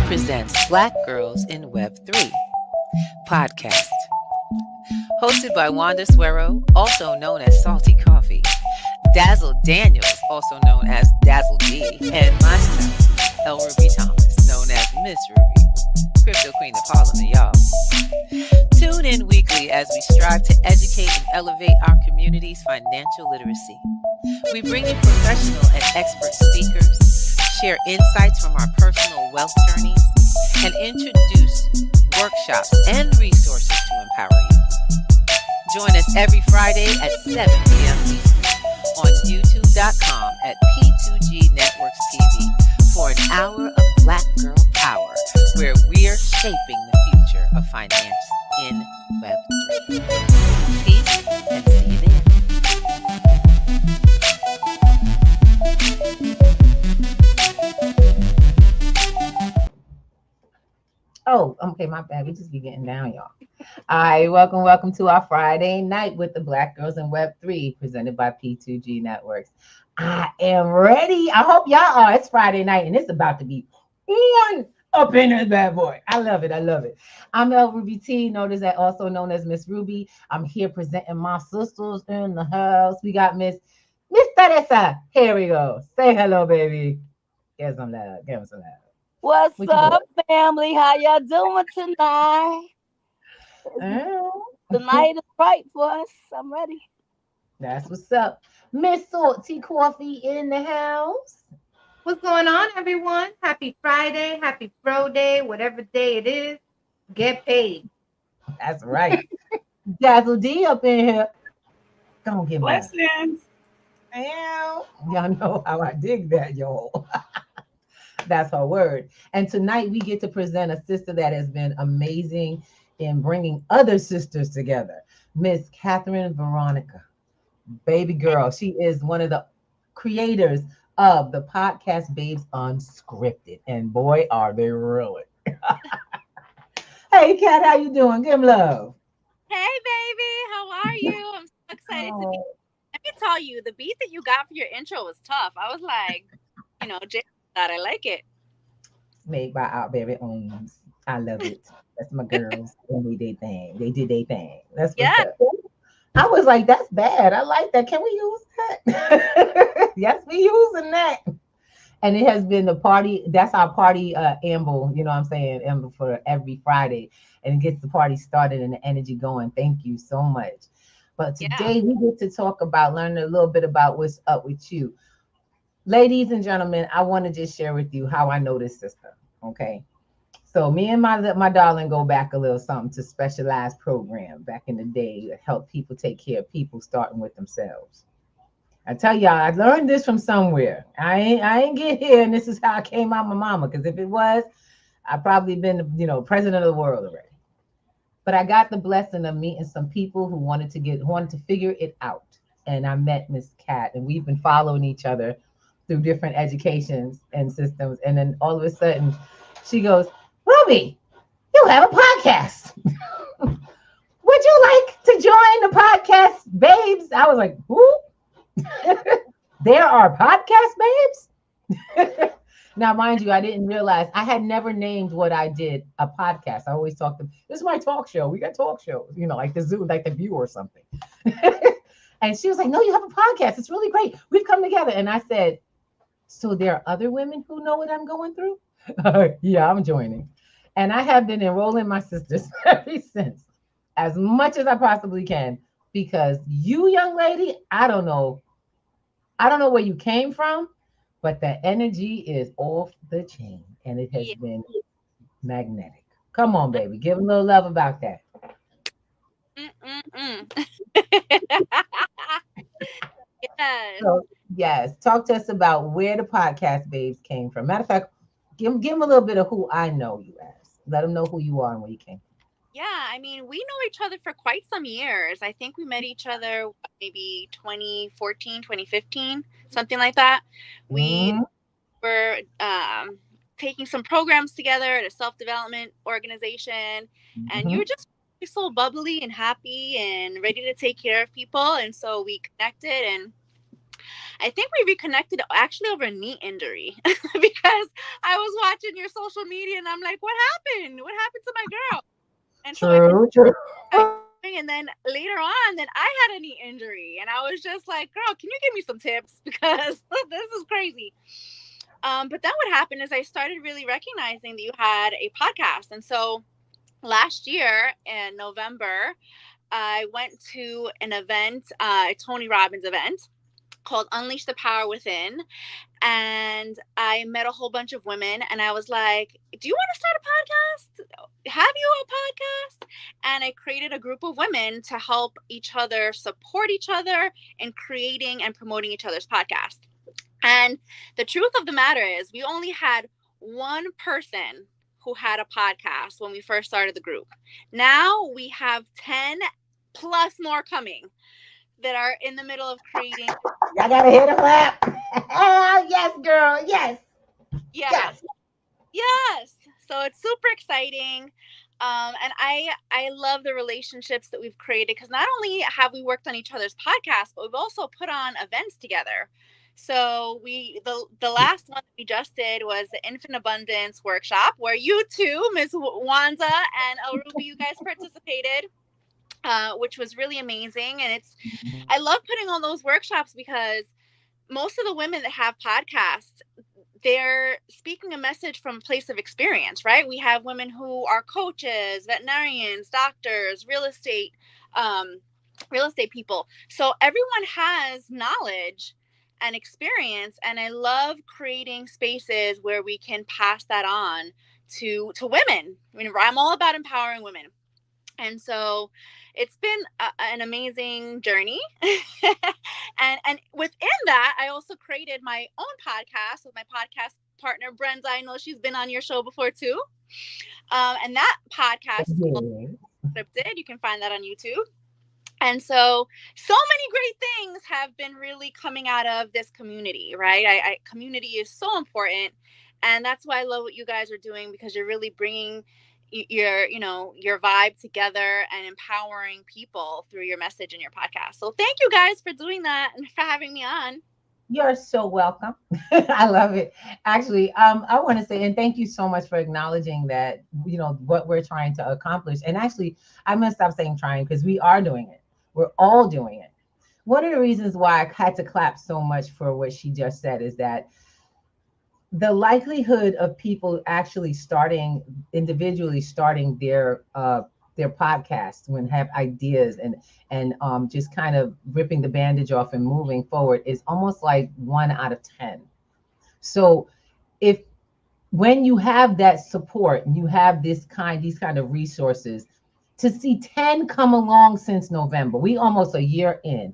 presents Black Girls in Web3 podcast. Hosted by Wanda, SUERO, also known as Salty Coffee, DAZZLE Daniels, also known as DAZZLE, and myself, Elruby Thomas, known as Miss Ruby, Crypto Queen of Harlem, y'all. Tune in weekly as we strive to educate and elevate our community's financial literacy. We bring you professional and expert speakers, share insights from our personal wealth journeys, and introduce workshops and resources to empower you. Join us every Friday at 7 p.m. Eastern on youtube.com at P2G Networks TV for an hour of Black Girl Power, where we're shaping the future of finance in Web3. Peace and see you there. Oh, okay, my bad. We just be getting down, y'all. All right, welcome to our Friday night with the Black Girls in Web3, presented by P2G Networks. I am ready. I hope y'all are. It's Friday night, and it's about to be on up in this bad boy. I love it. I'm Elruby T, also known as Miss Ruby. I'm here presenting my sisters in the house. We got Miss TERESA. Here we go. Say hello, baby. Give us some love. What's up, family? How y'all doing tonight? The night is right for us. I'm ready. That's what's up. Miss Salty Coffee in the house. What's going on, everyone? Happy Friday, happy Fro Day, whatever day it is. Get paid. That's right. Dazzle D up in here. Don't get blessings. Y'all know how I dig that, y'all. That's her word. And tonight we get to present a sister that has been amazing in bringing other sisters together. Miss Veronica. Baby girl. She is one of the creators of the podcast Babes Unscripted. And boy, are they really. Hey, Kat, how you doing? Give 'em love. Hey, baby. How are you? I'm so excited to be. Let me tell you, the beat that you got for your intro was tough. I was like, Jay, I like it. Made by our very own. I love it. That's my girls. They did their thing. That's what's up. I was like, that's bad. I like that. Can we use that? Yes, we using that. And it has been the party. That's our party amble. You know what I'm saying? Amble for every Friday. And it gets the party started and the energy going. Thank you so much. But today we get to talk about learning a little bit about what's up with you. Ladies and gentlemen, I want to just share with you how I know this sister, okay? So me and my darling go back a little something to specialized program back in the day that helped people take care of people starting with themselves. I tell y'all, I learned this from somewhere. I ain't get here, and this is how I came out my mama, because if it was, I'd probably been, president of the world already. But I got the blessing of meeting some people who wanted to figure it out. And I met Miss Kat, and we've been following each other through different educations and systems. And then all of a sudden she goes, Ruby, you have a podcast. Would you like to join the podcast Babes? I was like, who? There are podcast babes? Now, mind you, I didn't realize I had never named what I did a podcast. I always talk to, this is my talk show. We got talk shows, like the Zoo, like the View or something. And she was like, no, you have a podcast. It's really great. We've come together. And I said, so there are other women who know what I'm going through? Yeah, I'm joining. And I have been enrolling my sisters ever since, as much as I possibly can, because you, young lady, I don't know where you came from, but the energy is off the chain, and it has been magnetic. Come on, baby. Give a little love about that. Yes. So, yes. Talk to us about where the podcast Babes came from. Matter of fact, give them a little bit of who I know you as. Let them know who you are and where you came from. Yeah, we know each other for quite some years. I think we met each other maybe 2014, 2015, something like that. We were taking some programs together at a self-development organization, and you were just so bubbly and happy and ready to take care of people. And so we connected, and I think we reconnected actually over a knee injury because I was watching your social media and I'm like, what happened? What happened to my girl? And so True. and then later on, then I had a knee injury, and I was just like, girl, can you give me some tips? Because this is crazy. But then what happened is I started really recognizing that you had a podcast. And so last year in November, I went to an event, a Tony Robbins event called Unleash the Power Within. And I met a whole bunch of women and I was like, do you want to start a podcast? Have you a podcast? And I created a group of women to help each other, support each other in creating and promoting each other's podcast. And the truth of the matter is we only had one person who had a podcast when we first started the group. Now we have 10 plus more coming that are in the middle of creating. I gotta hit a clap. Yes, girl. Yes. Yes. So it's super exciting. And I love the relationships that we've created because not only have we worked on each other's podcasts, but we've also put on events together. So the last one we just did was the Infinite Abundance workshop where you two, Ms. Wanda and Elruby, you guys participated, which was really amazing. And I love putting on those workshops because most of the women that have podcasts, they're speaking a message from a place of experience, right? We have women who are coaches, veterinarians, doctors, real estate people. So everyone has knowledge and experience. And I love creating spaces where we can pass that on to women. I mean, I'm all about empowering women. And so it's been an amazing journey. and within that, I also created my own podcast with my podcast partner, Brenda. I know she's been on your show before too. And that podcast is called Scripted. You can find that on YouTube. And so many great things have been really coming out of this community, right? Community is so important. And that's why I love what you guys are doing because you're really bringing your vibe together and empowering people through your message and your podcast. So thank you guys for doing that and for having me on. You're so welcome. I love it. Actually, I want to say, and thank you so much for acknowledging that, what we're trying to accomplish. And actually, I must stop saying trying because we are doing it. We're all doing it. One of the reasons why I had to clap so much for what she just said is that the likelihood of people actually individually starting their podcast when have ideas and just kind of ripping the bandage off and moving forward is almost like 1 out of 10. So when you have that support and you have these kind of resources, to see 10 come along since November, we almost a year in.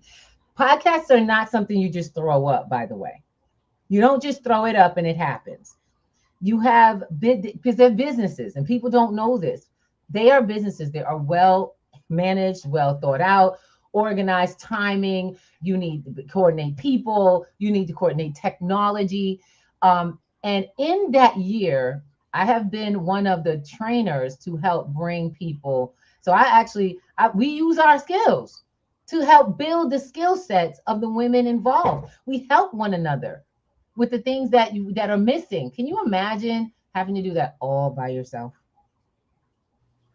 Podcasts are not something you just throw up, by the way. You don't just throw it up and it happens. You have because they're businesses and people don't know this. They are businesses. They are well managed, well thought out, organized timing. You need to coordinate people. You need to coordinate technology. And in that year, I have been one of the trainers to help bring people. So we use our skills to help build the skill sets of the women involved. We help one another with the things that are missing. Can you imagine having to do that all by yourself?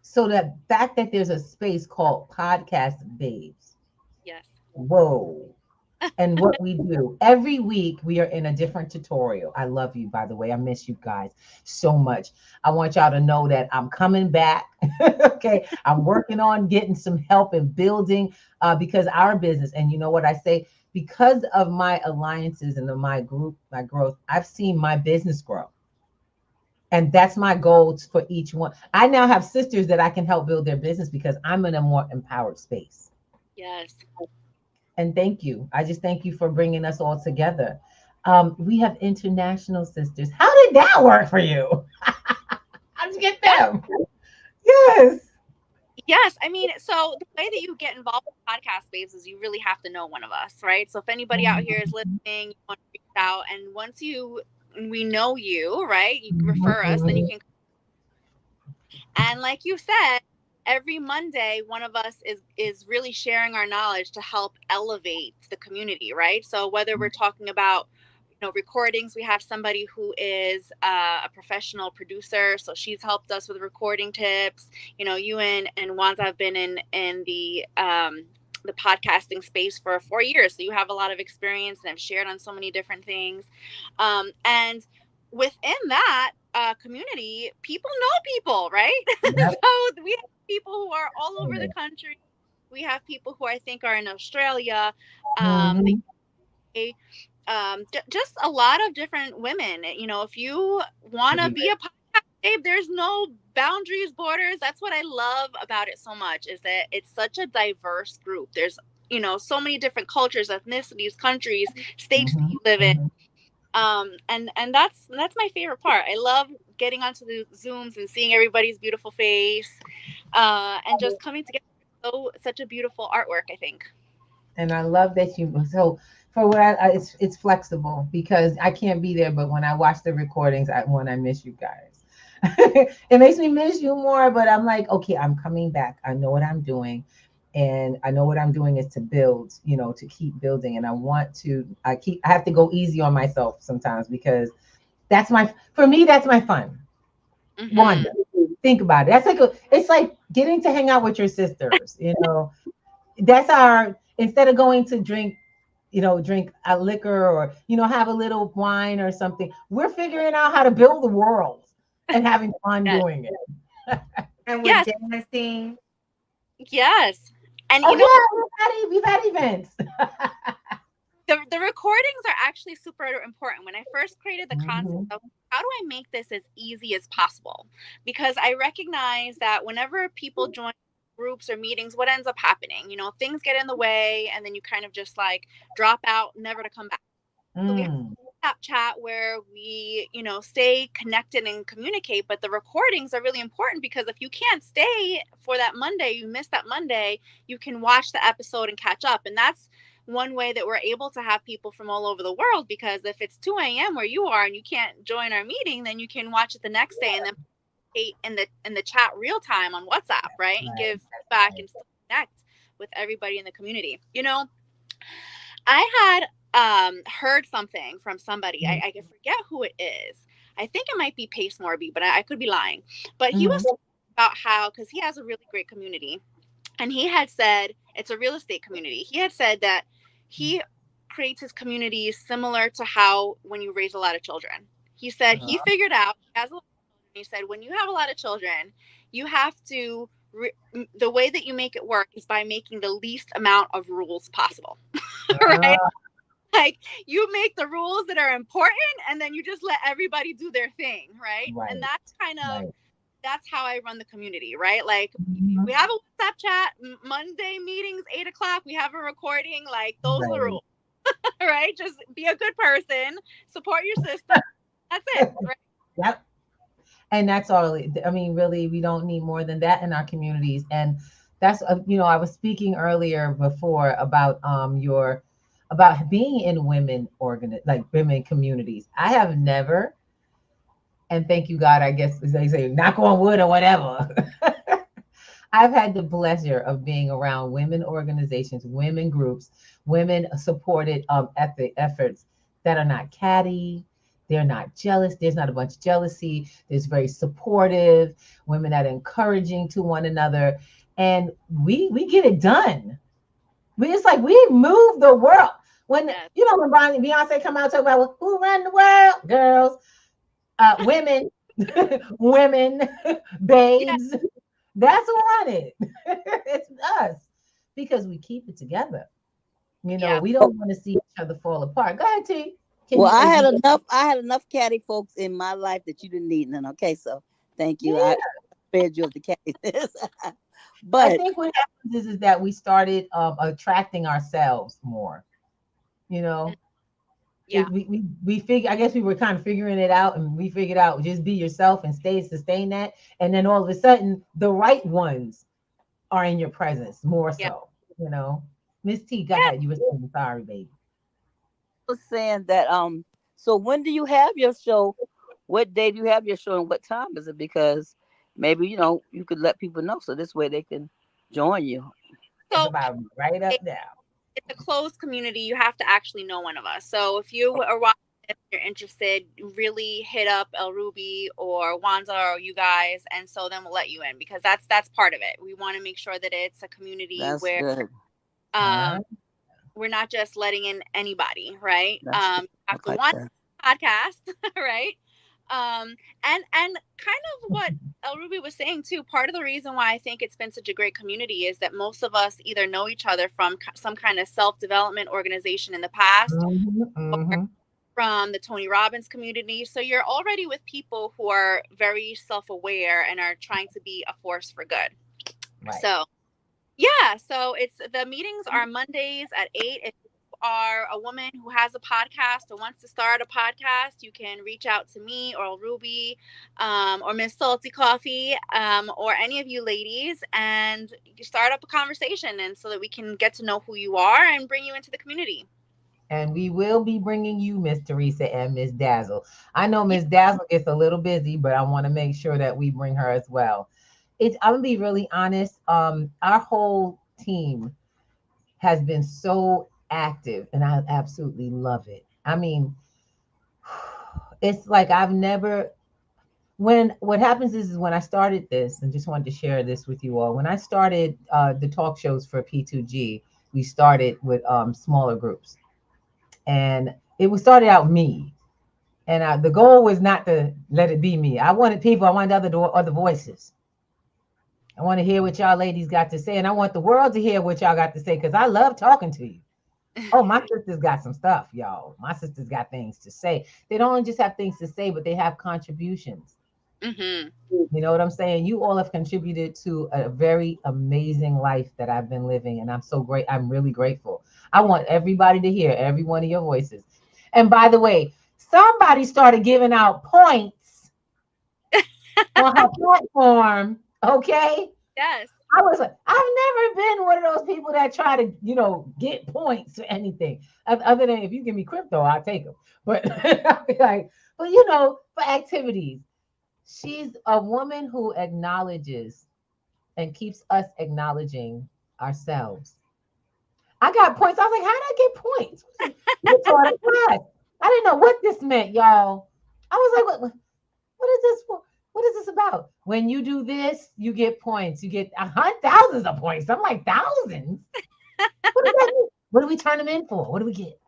So the fact that there's a space called Podcast Babes. Yes. Whoa. And what we do every week, we are in a different tutorial. I love you, by the way. I miss you guys so much. I want y'all to know that I'm coming back. Okay. I'm working on getting some help in building because our business, and you know what I say, because of my alliances and my group, my growth, I've seen my business grow. And that's my goal for each one. I now have sisters that I can help build their business because I'm in a more empowered space. Yes. And thank you. I just thank you for bringing us all together. We have international sisters. How did that work for you? How'd you get them? Yes. Yes. I mean, so the way that you get involved with Podcast Babes is you really have to know one of us, right? So if anybody out here is listening, you want to reach out, and once we know you, right, you refer us, then you can. And like you said, every Monday, one of us is really sharing our knowledge to help elevate the community, right? So whether we're talking about recordings, we have somebody who is a professional producer, so she's helped us with recording tips. You and Wanda have been in the podcasting space for 4 years, so you have a lot of experience and have shared on so many different things. And within that community, people know people, right? Yep. So we have people who are all over the country. We have people who I think are in Australia. Mhm. Just a lot of different women. If you want to be a podcast babe, there's no boundaries, borders. That's what I love about it so much, is that it's such a diverse group. There's so many different cultures, ethnicities, countries, states that you live in. And that's my favorite part. I love getting onto the Zooms and seeing everybody's beautiful face, and just coming together. Such a beautiful artwork, I think. And I love that so for what it's flexible, because I can't be there, but when I watch the recordings, I miss you guys. It makes me miss you more, but I'm like, okay, I'm coming back. I know what I'm doing. And I know what I'm doing is to build, to keep building. And I have to go easy on myself sometimes, because for me, that's my fun. Mm-hmm. Wanda, think about it. It's like getting to hang out with your sisters, that's instead of going to drink a liquor, or have a little wine or something, we're figuring out how to build the world and having fun doing it. And we're dancing. Yes. And we've had events. The recordings are actually super important. When I first created the concept of how do I make this as easy as possible, because I recognize that whenever people join groups or meetings, what ends up happening, things get in the way, and then you kind of just like drop out, never to come back. So we have that chat where we stay connected and communicate, but the recordings are really important, because if you can't stay for that Monday, you miss that Monday, you can watch the episode and catch up. And that's one way that we're able to have people from all over the world, because if it's 2 a.m. where you are and you can't join our meeting, then you can watch it the next day and then in the chat real time on WhatsApp, right? And give feedback and still connect with everybody in the community. I had heard something from somebody. I can forget who it is. I think it might be Pace Morby, but I could be lying. But he was talking about how, because he has a really great community, and he had said it's a real estate community. He had said that he creates his community similar to how when you raise a lot of children. He said he figured out, he said, when you have a lot of children, you have to, the way that you make it work is by making the least amount of rules possible, right? Like, you make the rules that are important, and then you just let everybody do their thing, right? And that's kind of, that's how I run the community, right? Like, we have a WhatsApp chat, Monday meetings, 8:00, we have a recording, like, those are the rules, right? Just be a good person, support your sister. That's it, right? Yep. And that's all. I mean, really, we don't need more than that in our communities. And that's, I was speaking earlier before about about being in women communities. I have never, and thank you God, I guess as they say, knock on wood or whatever. I've had the pleasure of being around women organizations, women groups, women supported efforts that are not catty. They're not jealous. There's not a bunch of jealousy. There's very supportive women that are encouraging to one another. And we get it done. It's like we move the world. When when Beyonce come out and talk about who run the world, girls, women, women, babes. That's who run it. It's us, because we keep it together. We don't want to see each other fall apart. Go ahead, T. I had enough catty folks in my life that you didn't need none. Okay, so thank you. I spared you of the cattiness. But I think what happens is that we started attracting ourselves more. We figure. I guess we were kind of figuring it out, and we figured out just be yourself and sustain that. And then all of a sudden, the right ones are in your presence more so. Miss T, go ahead. You were saying, sorry, baby. I was saying that so when do you have your show? What day do you have your show, and what time is it? Because maybe you could let people know so this way they can join you. It's So about right up now. it's a closed community. You have to actually know one of us. So if you are watching, if you're interested, really hit up Elruby or Wanda or you guys, and so then we'll let you in, because that's part of it. We want to make sure that it's a community That's where good. we're not just letting in anybody, right? That's good. Have to Like want that. podcast, right? And kind of what Elruby was saying too, part of the reason why I think it's been such a great community is that most of us either know each other from some kind of self-development organization in the past, or from the Tony Robbins community. So you're already with people who are very self-aware and are trying to be a force for good. Right. So yeah, so the meetings are Mondays at 8. If you are a woman who has a podcast or wants to start a podcast, you can reach out to me or Ruby, or Miss Salty Coffee, or any of you ladies, and you start up a conversation, and so that we can get to know who you are and bring you into the community. And we will be bringing you Miss Teresa and Miss Dazzle. I know Miss Dazzle gets a little busy, but I want to make sure that we bring her as well. I'm gonna be really honest. Our whole team has been so active, and I absolutely love it. I mean, it's like I've never. What happens is when I started this, and just wanted to share this with you all. When I started the talk shows for P2G, we started with smaller groups, and it was started out me. And the goal was not to let it be me. I wanted people. I wanted other voices. I want to hear what y'all ladies got to say, and I want the world to hear what y'all got to say, because I love talking to you. Oh, my sisters got some stuff, y'all. My sisters got things to say. They don't just have things to say, but they have contributions. You know what I'm saying? You all have contributed to a very amazing life that I've been living, and I'm so great. I'm really grateful. I want everybody to hear every one of your voices. And by the way, somebody started giving out points on her platform. Okay. Yes. I was like, I've never been one of those people that try to, get points for anything. Other than if you give me crypto, I'll take them. But for activities, she's a woman who acknowledges and keeps us acknowledging ourselves. I got points. I was like, how did I get points? You taught a class. I didn't know what this meant, y'all. I was like, what is this for? What is this about? When you do this, you get points. You get thousands of points. I'm like, thousands? What does that mean? What do we turn them in for? What do we get?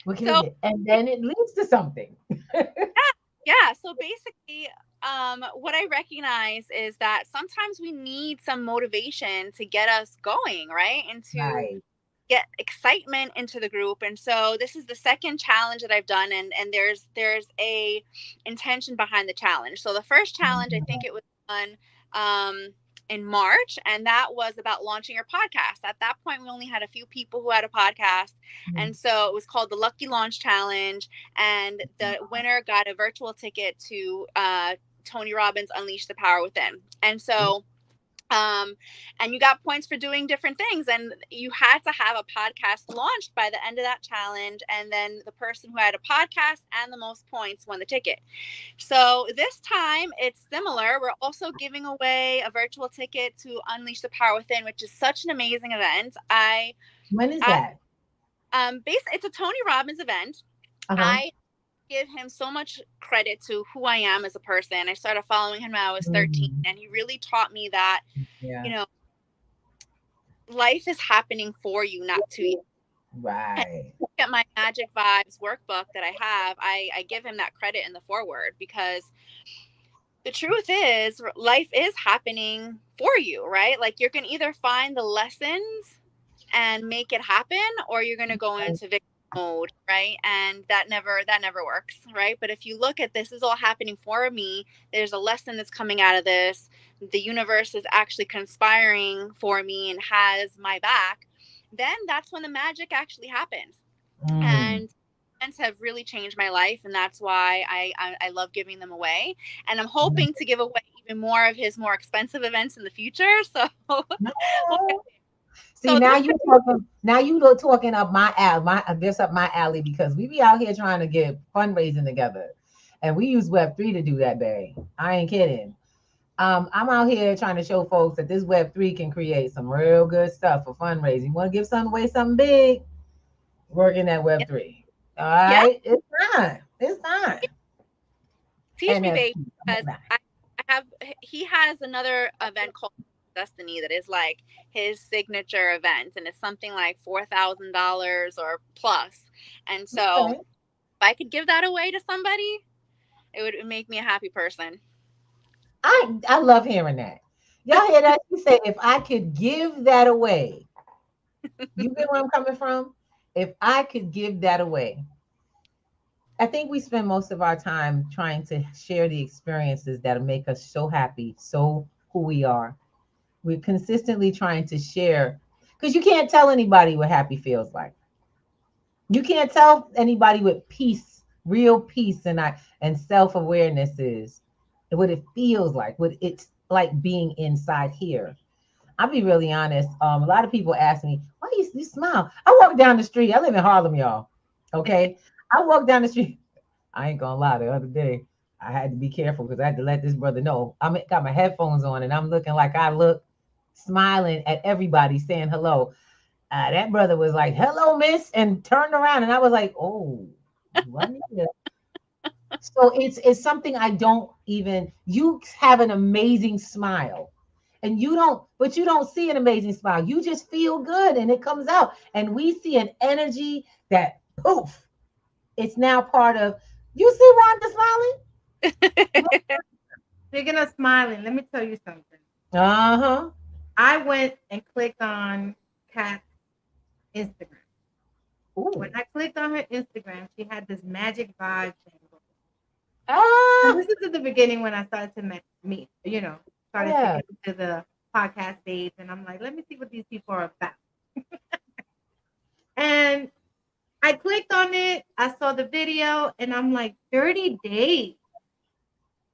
What can we get? And then it leads to something. Yeah. So basically, what I recognize is that sometimes we need some motivation to get us going, right? And to get excitement into the group. And so this is the second challenge that I've done, and there's a intention behind the challenge. So the first challenge, I think it was done in March, and that was about launching your podcast. At that point, we only had a few people who had a podcast, and so it was called the Lucky Launch Challenge, and the winner got a virtual ticket to Tony Robbins' Unleash the Power Within. And so and you got points for doing different things, and you had to have a podcast launched by the end of that challenge, and then the person who had a podcast and the most points won the ticket. So this time it's similar. We're also giving away a virtual ticket to Unleash the Power Within, which is such an amazing event. When is that? It's a Tony Robbins event. I give him so much credit to who I am as a person. I started following him when I was 13, and he really taught me that, life is happening for you, not to you. Right. Look at my Magic Vibes workbook that I have. I give him that credit in the foreword, because the truth is life is happening for you, right? Like, you can either find the lessons and make it happen, or you're going to go into victim mode, right? And that never works, right? But if you look at this is all happening for me, there's a lesson that's coming out of this, the universe is actually conspiring for me and has my back, then that's when the magic actually happens. And events have really changed my life, and that's why I love giving them away, and I'm hoping to give away even more of his more expensive events in the future. So See, so now you're talking up my alley, because we be out here trying to get fundraising together, and we use Web3 to do that, Barry. I ain't kidding. I'm out here trying to show folks that this Web3 can create some real good stuff for fundraising. You want to give something away, something big, working that Web3. All Yeah. right, it's time. It's time. Teach me, NFT. babe, because I have. He has another event called Destiny that is like his signature event, and it's something like $4,000 or plus. And so, Okay. if I could give that away to somebody, it would make me a happy person. I love hearing that. Y'all hear that? She said, if I could give that away, you get where I'm coming from? If I could give that away. I think we spend most of our time trying to share the experiences that make us so happy, so who we are. We're consistently trying to share because you can't tell anybody what happy feels like. You can't tell anybody what peace, real peace and self-awareness is, what it feels like, what it's like being inside here. I'll be really honest. A lot of people ask me, why you smile? I walk down the street. I live in Harlem, y'all. Okay. I walk down the street. I ain't gonna lie, the other day I had to be careful because I had to let this brother know. Got my headphones on and I'm looking like I look, smiling at everybody saying hello. That brother was like, hello, miss, and turned around and I was like, oh, what is it? So it's something I don't even, you have an amazing smile. And you don't see an amazing smile. You just feel good and it comes out. And we see an energy that poof, it's now part of, you see Wanda smiling? Speaking of smiling, let me tell you something. Uh-huh. I went and clicked on Kat's Instagram. Ooh. When I clicked on her Instagram, she had this magic vibe thing. Ah, This is at the beginning when I started to meet, started yeah. to get into the podcast stage, and I'm like, let me see what these people are about. And I clicked on it, I saw the video, and I'm like, 30 days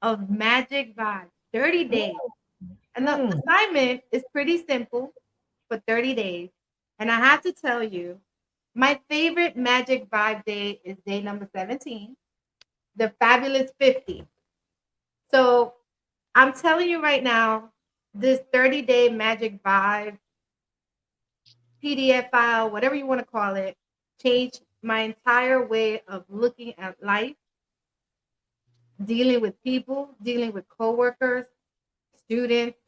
of magic vibes, 30 days. And the assignment is pretty simple for 30 days. And I have to tell you, my favorite magic vibe day is day number 17, the fabulous 50. So I'm telling you right now, this 30-day magic vibe, PDF file, whatever you want to call it, changed my entire way of looking at life, dealing with people, dealing with coworkers, students,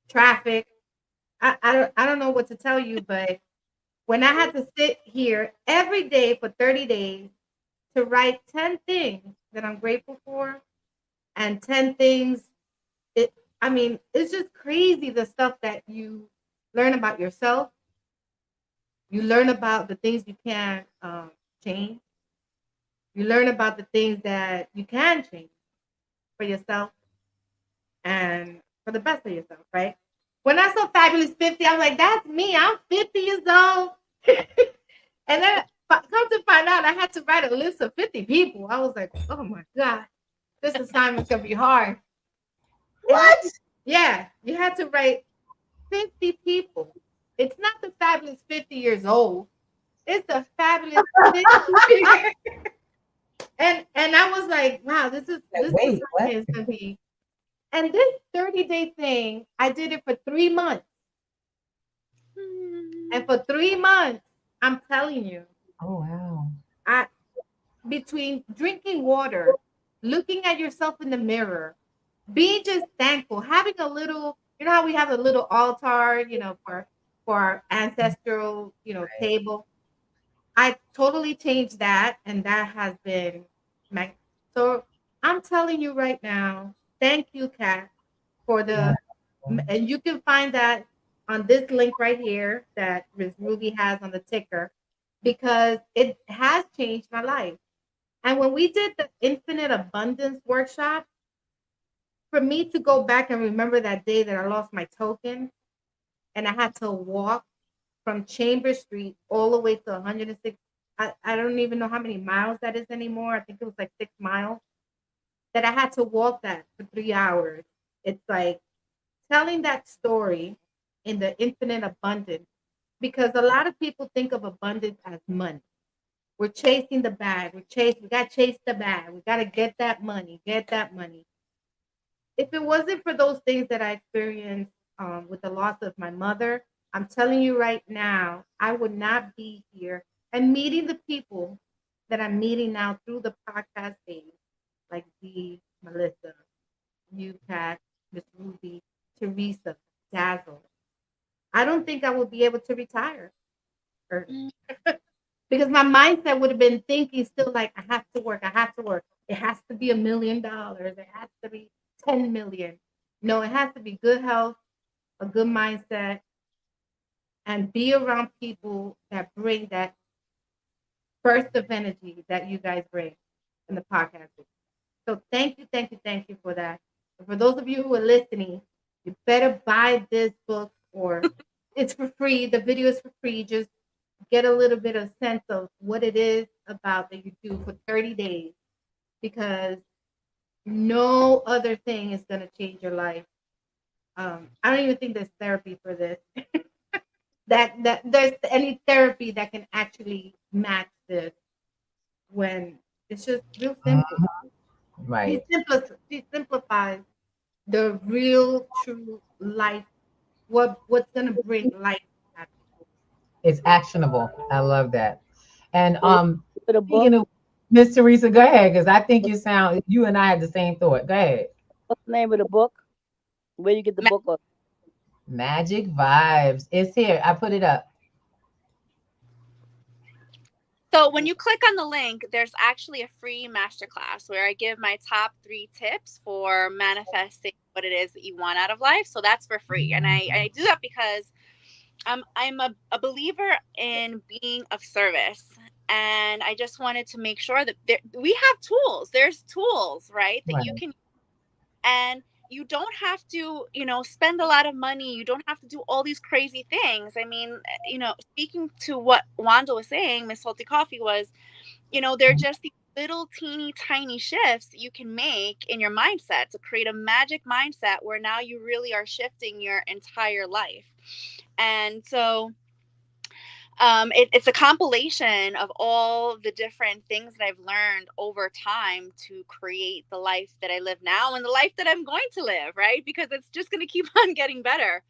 traffic. I don't know what to tell you, but when I had to sit here every day for 30 days to write 10 things that I'm grateful for and 10 things, it's just crazy the stuff that you learn about yourself. You learn about the things you can't change. You learn about the things that you can change for yourself and for the best of yourself, right? When I saw Fabulous 50, I was like, that's me. I'm 50 years old. And then come to find out, I had to write a list of 50 people. I was like, oh my God, this assignment's going to be hard. What? Yeah, you had to write 50 people. It's not the fabulous 50 years old. It's the fabulous 50 years. And I was like, wow, this is going to be. And this 30-day thing, I did it for 3 months. And for 3 months, I'm telling you. Oh, wow. Between drinking water, looking at yourself in the mirror, being just thankful, having a little, how we have a little altar, for our ancestral, table. I totally changed that, and that has been so I'm telling you right now, thank you, Kat, for and you can find that on this link right here that Ms. Ruby has on the ticker, because it has changed my life. And when we did the Infinite Abundance workshop, for me to go back and remember that day that I lost my token and I had to walk from Chambers Street all the way to 106. I don't even know how many miles that is anymore. I think it was like 6 miles that I had to walk that for 3 hours. It's like telling that story in the infinite abundance, because a lot of people think of abundance as money. We're chasing the bag. We got to chase the bag. We got to get that money, if it wasn't for those things that I experienced with the loss of my mother, I'm telling you right now, I would not be here and meeting the people that I'm meeting now through the podcast days, like the Melissa, you, Kat, Miss Ruby, Teresa, Dazzle. I don't think I would be able to retire early because my mindset would have been thinking still like I have to work, I have to work. It has to be $1 million. It has to be 10 million. No, it has to be good health, a good mindset, and be around people that bring that burst of energy that you guys bring in the podcast. So thank you, thank you, thank you for that. And for those of you who are listening, you better buy this book or it's for free. The video is for free. Just get a little bit of sense of what it is about that you do for 30 days because no other thing is going to change your life. I don't even think there's therapy for this. that there's any therapy that can actually match this when it's just real simple. Right. She simplifies the real true life. What's gonna bring life? It's actionable. I love that. And For the book, speaking of Miss Teresa, go ahead, because I think you and I have the same thought. Go ahead. what's the name of the book? Where you get the book? Magic Vibes. It's here. I put it up. So when you click on the link, there's actually a free masterclass where I give my top 3 tips for manifesting what it is that you want out of life. So that's for free. And I do that because I'm a believer in being of service. And I just wanted to make sure that we have tools. There's tools, right, that you can. And you don't have to, spend a lot of money. You don't have to do all these crazy things. I mean, speaking to what Wanda was saying, Miss Salty Coffee was, they're just these little teeny tiny shifts that you can make in your mindset to create a magic mindset where now you really are shifting your entire life. And so it's a compilation of all the different things that I've learned over time to create the life that I live now and the life that I'm going to live, right? Because it's just going to keep on getting better.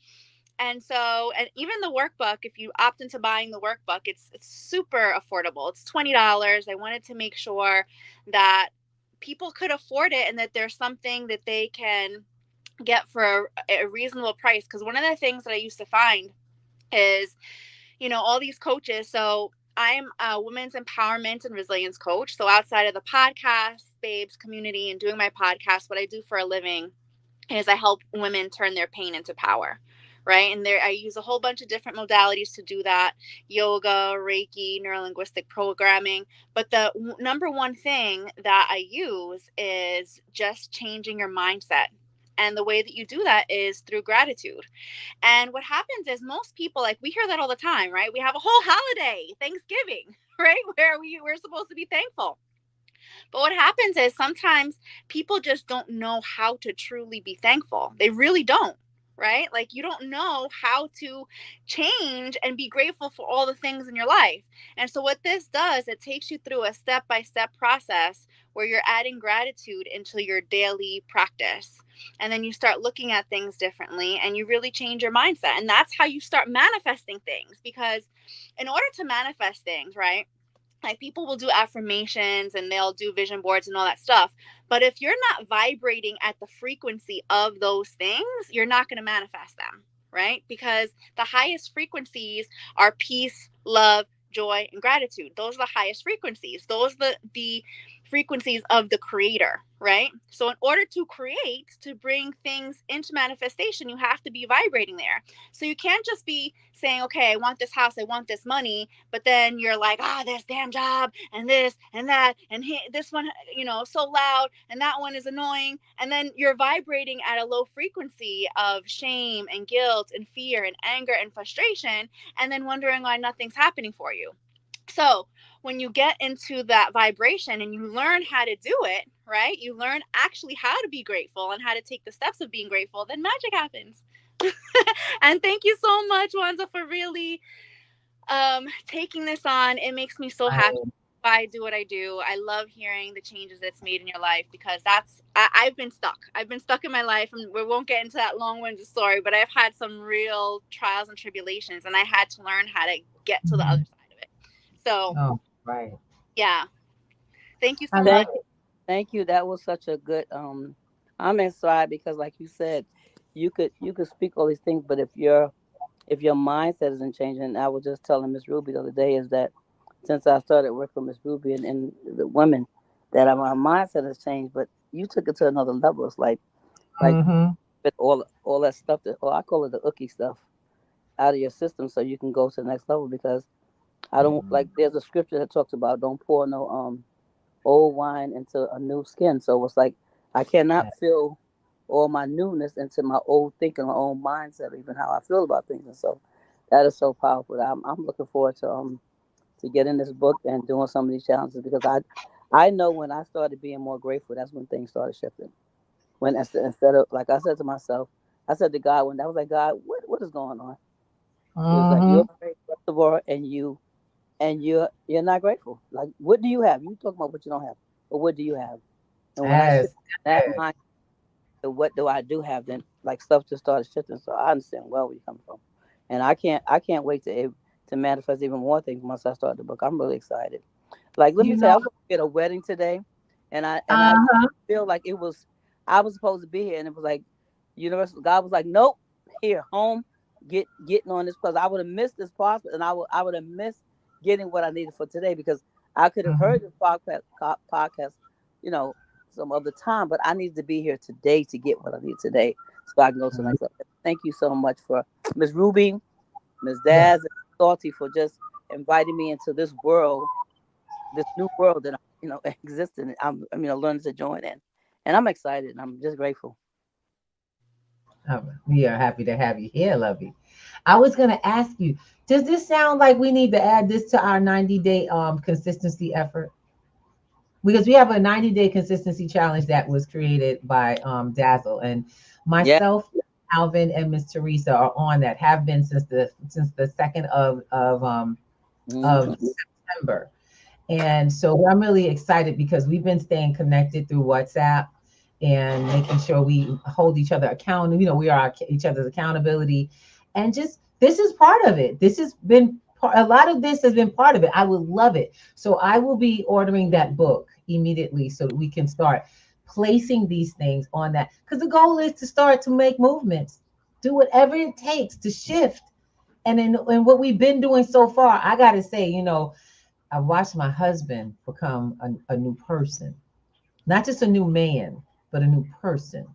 And so, and even the workbook, if you opt into buying the workbook, it's super affordable. It's $20. I wanted to make sure that people could afford it and that there's something that they can get for a reasonable price. Because one of the things that I used to find is, all these coaches. So I'm a women's empowerment and resilience coach. So outside of the podcast, babes community and doing my podcast, what I do for a living is I help women turn their pain into power. Right. And I use a whole bunch of different modalities to do that. Yoga, Reiki, neurolinguistic programming. But the number one thing that I use is just changing your mindset. And the way that you do that is through gratitude. And what happens is most people, like we hear that all the time, right? We have a whole holiday, Thanksgiving, right? Where we're supposed to be thankful. But what happens is sometimes people just don't know how to truly be thankful. They really don't, right? Like you don't know how to change and be grateful for all the things in your life. And so what this does, it takes you through a step-by-step process where you're adding gratitude into your daily practice. And then you start looking at things differently and you really change your mindset. And that's how you start manifesting things, because in order to manifest things, right? Like people will do affirmations and they'll do vision boards and all that stuff. But if you're not vibrating at the frequency of those things, you're not going to manifest them, right? Because the highest frequencies are peace, love, joy, and gratitude. Those are the highest frequencies. Those are the frequencies of the creator, right? So in order to create, to bring things into manifestation, you have to be vibrating there. So you can't just be saying, okay, I want this house, I want this money, but then you're like, this damn job and this and that and this one, so loud and that one is annoying. And then you're vibrating at a low frequency of shame and guilt and fear and anger and frustration, and then wondering why nothing's happening for you. So when you get into that vibration and you learn how to do it, right? You learn actually how to be grateful and how to take the steps of being grateful, then magic happens. And thank you so much, Wanda, for really taking this on. It makes me so happy. why I do what I do. I love hearing the changes it's made in your life, because I've been stuck. I've been stuck in my life, and we won't get into that long-winded story, but I've had some real trials and tribulations, and I had to learn how to get to the other side of it. So, Oh, right. yeah. Thank you I so love much. Thank you. Thank you. That was such a good I'm inspired because like you said, you could speak all these things, but if your mindset isn't changing, and I was just telling Miss Ruby the other day is that since I started working with Miss Ruby and the women, that my mindset has changed, but you took it to another level. It's like Mm-hmm. with all that stuff that, I call it the ookie stuff, out of your system so you can go to the next level. Because I don't like, there's a scripture that talks about don't pour no old wine into a new skin. So it's like I cannot fill all my newness into my old thinking, my old mindset, even how I feel about things. And so that is so powerful. I'm looking forward to getting this book and doing some of these challenges, because I know when I started being more grateful, that's when things started shifting. When instead of, like I said to myself, I said to God, when I was like, God, what is going on? He was like, you're Mm-hmm. afraid first of all, and you're not grateful. Like, what do you have? You talking about what you don't have, but what do you have? And when I shift Yes. that mind to what do I do have, then like stuff just started shifting. So I understand well where you're coming from, and I can't wait to manifest even more things once I start the book. I'm really excited. Like, let me You tell you, know. I was supposed to be at a wedding today, and I Uh-huh. feel like I was supposed to be here, and it was like universal. God was like, nope, here, home, getting on this, because I would have missed this part, and I would have missed getting what I needed for today, because I could have Mm-hmm. heard this podcast, you know, some other time, but I needed to be here today to get what I need today, so I can go to the next level. Thank you so much for Miss Ruby, Miss Yes. Daz, and Salty for just inviting me into this world, this new world that exists in. I'm learning to join in, and I'm excited. And I'm just grateful. We are happy to have you here, Lovey. I was going to ask you, does this sound like we need to add this to our 90-day consistency effort? Because we have a 90-day consistency challenge that was created by Dazzle, and Yeah. myself, Alvin, and Miss Teresa are on that. Have been since the second of Hmm. September. And so I'm really excited because we've been staying connected through WhatsApp and making sure we hold each other accountable. We are each other's accountability. And just this is part of it. This has been a lot of this has been part of it. I would love it. So I will be ordering that book immediately so that we can start placing these things on that. Because the goal is to start to make movements, do whatever it takes to shift. And in what we've been doing so far, I got to say, I watched my husband become a new person, not just a new man, but a new person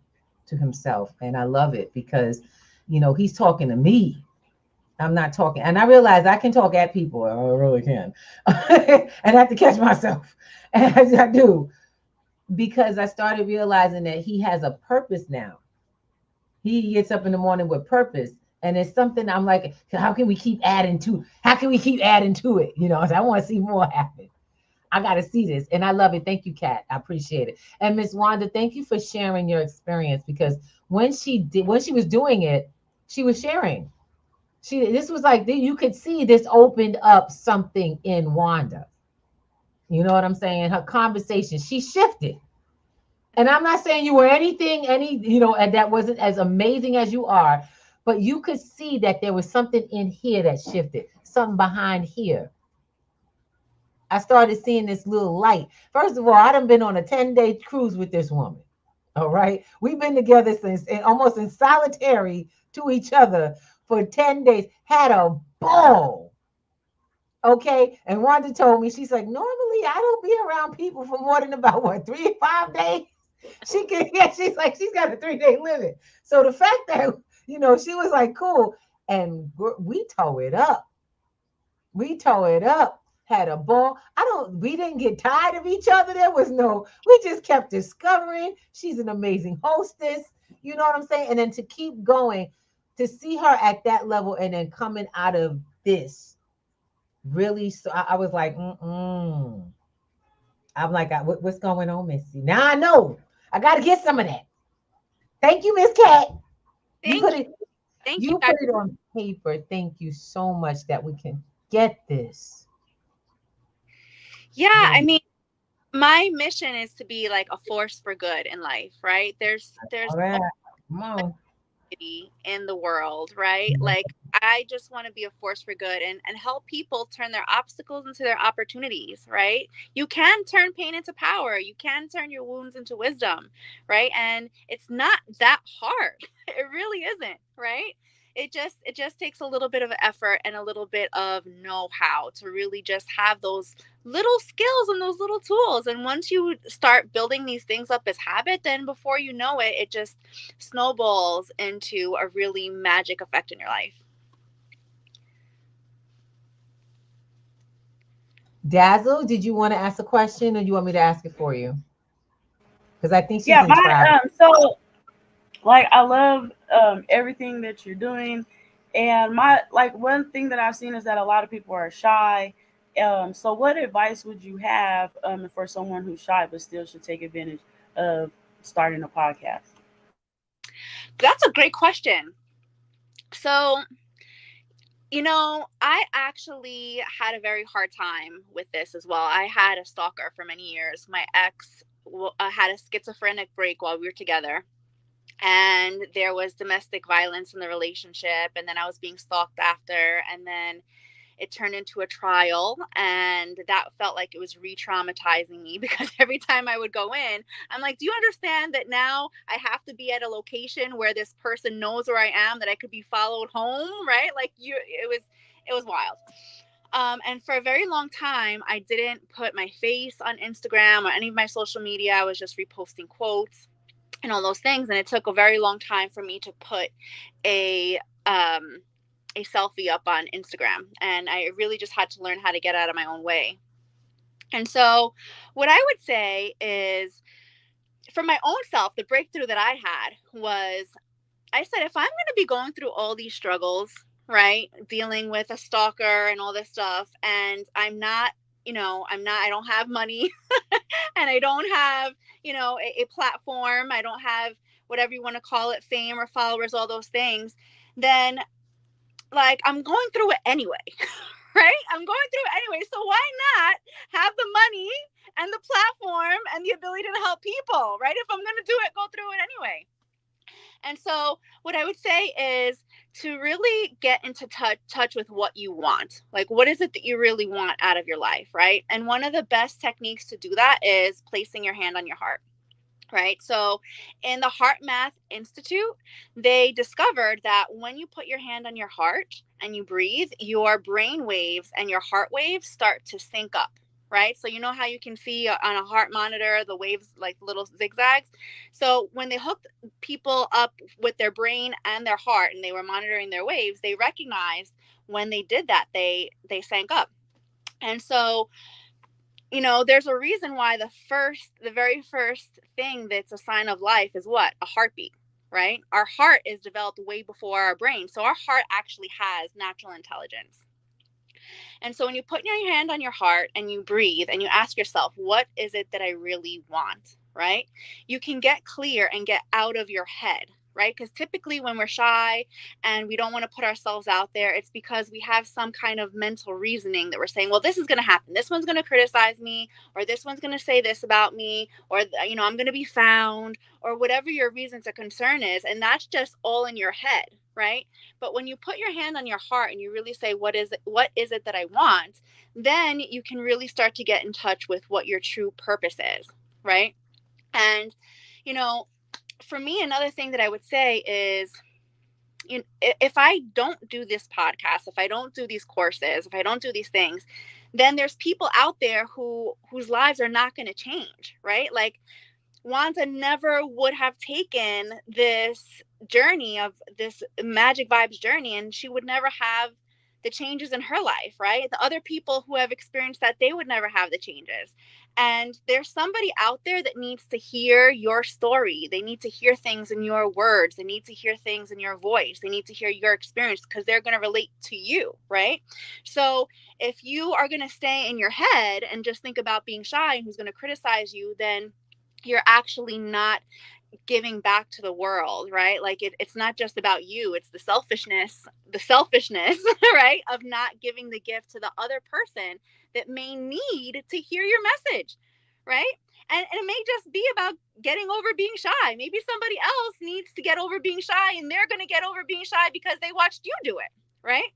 to himself. And I love it because, he's talking to me. I'm not talking. And I realize I can talk at people. I really can. And I have to catch myself as I do because I started realizing that he has a purpose now. He gets up in the morning with purpose. And it's something I'm like, how can we keep adding to? How can we keep adding to it? I want to see more happen. I got to see this. And I love it. Thank you, Kat. I appreciate it. And Miss Wanda, thank you for sharing your experience because when she was doing it, she was sharing. This was like, you could see this opened up something in Wanda. You know what I'm saying? Her conversation, she shifted. And I'm not saying you were and that wasn't as amazing as you are, but you could see that there was something in here that shifted, something behind here. I started seeing this little light. First of all, I done been on a 10-day cruise with this woman. All right. We've been together since almost in solitary to each other for 10 days. Had a ball. Okay. And Wanda told me, she's like, normally I don't be around people for more than about 3 or 5 days. She's like, she's got a 3-day limit. So the fact that, she was like, cool. And we tore it up. We tore it up, had a ball. We didn't get tired of each other. We just kept discovering. She's an amazing hostess. You know what I'm saying? And then to keep going, to see her at that level and then coming out of this really, so I was like, I'm like, what's going on, Missy? Now I know. I got to get some of that. Thank you, Miss Cat. You Thank put you. it, Thank you. you put it on paper. Thank you so much that we can get this. Yeah, You I know, mean, my mission is to be like a force for good in life, right? There's all right. Come on. in the world, right? Like I just want to be a force for good and help people turn their obstacles into their opportunities, right? You can turn pain into power. You can turn your wounds into wisdom, right? And it's not that hard. It really isn't, right? It just takes a little bit of effort and a little bit of know-how to really just have those little skills and those little tools. And once you start building these things up as habit, then before you know it, it just snowballs into a really magic effect in your life. Dazzle, did you want to ask a question or you want me to ask it for you? Because I think she's Yeah, in my travel. so like I love everything that you're doing, and my like one thing that I've seen is that a lot of people are shy. So what advice would you have for someone who's shy but still should take advantage of starting a podcast? That's a great question. So, I actually had a very hard time with this as well. I had a stalker for many years. My ex had a schizophrenic break while we were together, and there was domestic violence in the relationship, and then I was being stalked after, and then it turned into a trial, and that felt like it was re-traumatizing me because every time I would go in, I'm like, do you understand that now I have to be at a location where this person knows where I am, that I could be followed home, right? Like it was wild. And for a very long time, I didn't put my face on Instagram or any of my social media. I was just reposting quotes and all those things, and it took a very long time for me to put a um a selfie up on Instagram, and I really just had to learn how to get out of my own way. And so what I would say is, for my own self, the breakthrough that I had was, I said, if I'm going to be going through all these struggles, right, dealing with a stalker and all this stuff, and I don't have money and I don't have, a platform, I don't have whatever you want to call it, fame or followers, all those things, then like I'm going through it anyway, right? I'm going through it anyway. So why not have the money and the platform and the ability to help people, right? If I'm going to do it, go through it anyway. And so what I would say is to really get into touch with what you want. Like, what is it that you really want out of your life, right? And one of the best techniques to do that is placing your hand on your heart. Right. So in the Heart Math Institute, they discovered that when you put your hand on your heart and you breathe, your brain waves and your heart waves start to sync up. Right. So, you know how you can see on a heart monitor the waves like little zigzags. So, when they hooked people up with their brain and their heart and they were monitoring their waves, they recognized when they did that, they sank up. And so, there's a reason why the very first thing that's a sign of life is what? A heartbeat, right? Our heart is developed way before our brain. So our heart actually has natural intelligence. And so when you put your hand on your heart and you breathe and you ask yourself, what is it that I really want, right? You can get clear and get out of your head, right? Because typically when we're shy and we don't want to put ourselves out there, it's because we have some kind of mental reasoning that we're saying, well, this is going to happen. This one's going to criticize me, or this one's going to say this about me, or, I'm going to be found, or whatever your reasons or concern is. And that's just all in your head, right? But when you put your hand on your heart and you really say, what is it that I want? Then you can really start to get in touch with what your true purpose is, right? And, you know, for me, another thing that I would say is, if I don't do this podcast, if I don't do these courses, if I don't do these things, then there's people out there whose lives are not going to change, right? Like, Wanda never would have taken this journey of this magic vibes journey, and she would never have the changes in her life, right? The other people who have experienced that, they would never have the changes. And there's somebody out there that needs to hear your story. They need to hear things in your words. They need to hear things in your voice. They need to hear your experience because they're going to relate to you, right? So if you are going to stay in your head and just think about being shy and who's going to criticize you, then you're actually not giving back to the world, right? Like it's not just about you, it's the selfishness, right, of not giving the gift to the other person that may need to hear your message, right? And it may just be about getting over being shy. Maybe somebody else needs to get over being shy, and they're going to get over being shy because they watched you do it, right?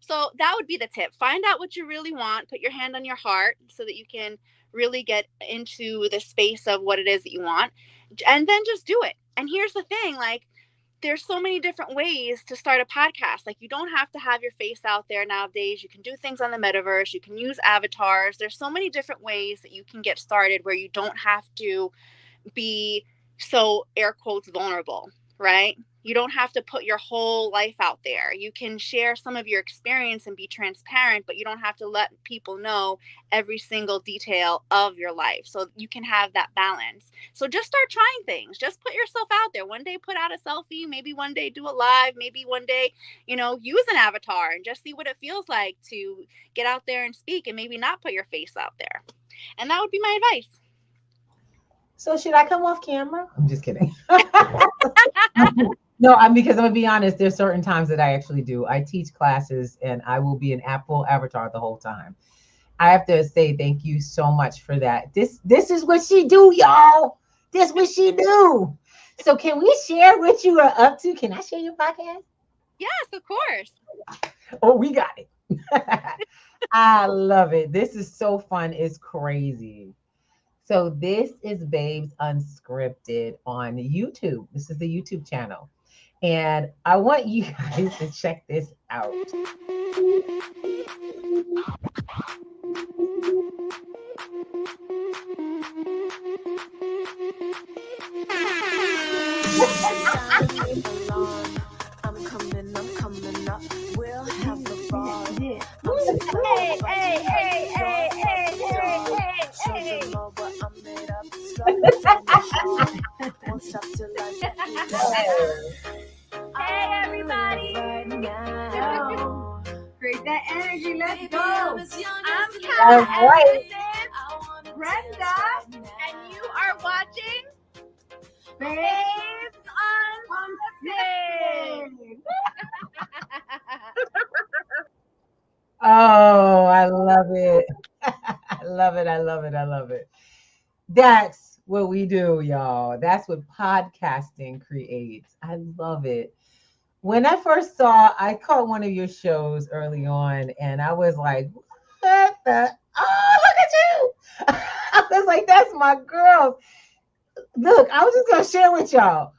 So that would be the tip. Find out what you really want, put your hand on your heart so that you can really get into the space of what it is that you want, and then just do it. And here's the thing, like, there's so many different ways to start a podcast. Like, you don't have to have your face out there nowadays. You can do things on the metaverse. You can use avatars. There's so many different ways that you can get started where you don't have to be so air quotes vulnerable, right? You don't have to put your whole life out there. You can share some of your experience and be transparent, but you don't have to let people know every single detail of your life. So you can have that balance. So just start trying things. Just put yourself out there. One day put out a selfie, maybe one day do a live, maybe one day, use an avatar and just see what it feels like to get out there and speak and maybe not put your face out there. And that would be my advice. So should I come off camera? I'm just kidding. No, because I'm gonna be honest, there's certain times that I actually do. I teach classes and I will be an Apple avatar the whole time. I have to say thank you so much for that. This is what she do, y'all. This is what she do. So can we share what you are up to? Can I share your podcast? Yes, of course. Oh, we got it. I love it. This is so fun. It's crazy. So this is Babes Unscripted on YouTube. This is the YouTube channel. And I want you guys to check this out. I'm coming up. We'll have the ball. Hey everybody! Create that energy. Let's go. I'm Kat, Brenda, and you are watching Babes Unscripted. Oh, I love it. I love it. I love it. I love it. That's what we do, y'all. That's what podcasting creates. I love it. When I first I caught one of your shows early on, and I was like, what the? Oh, look at you. I was like, that's my girl. Look, I was just going to share with y'all.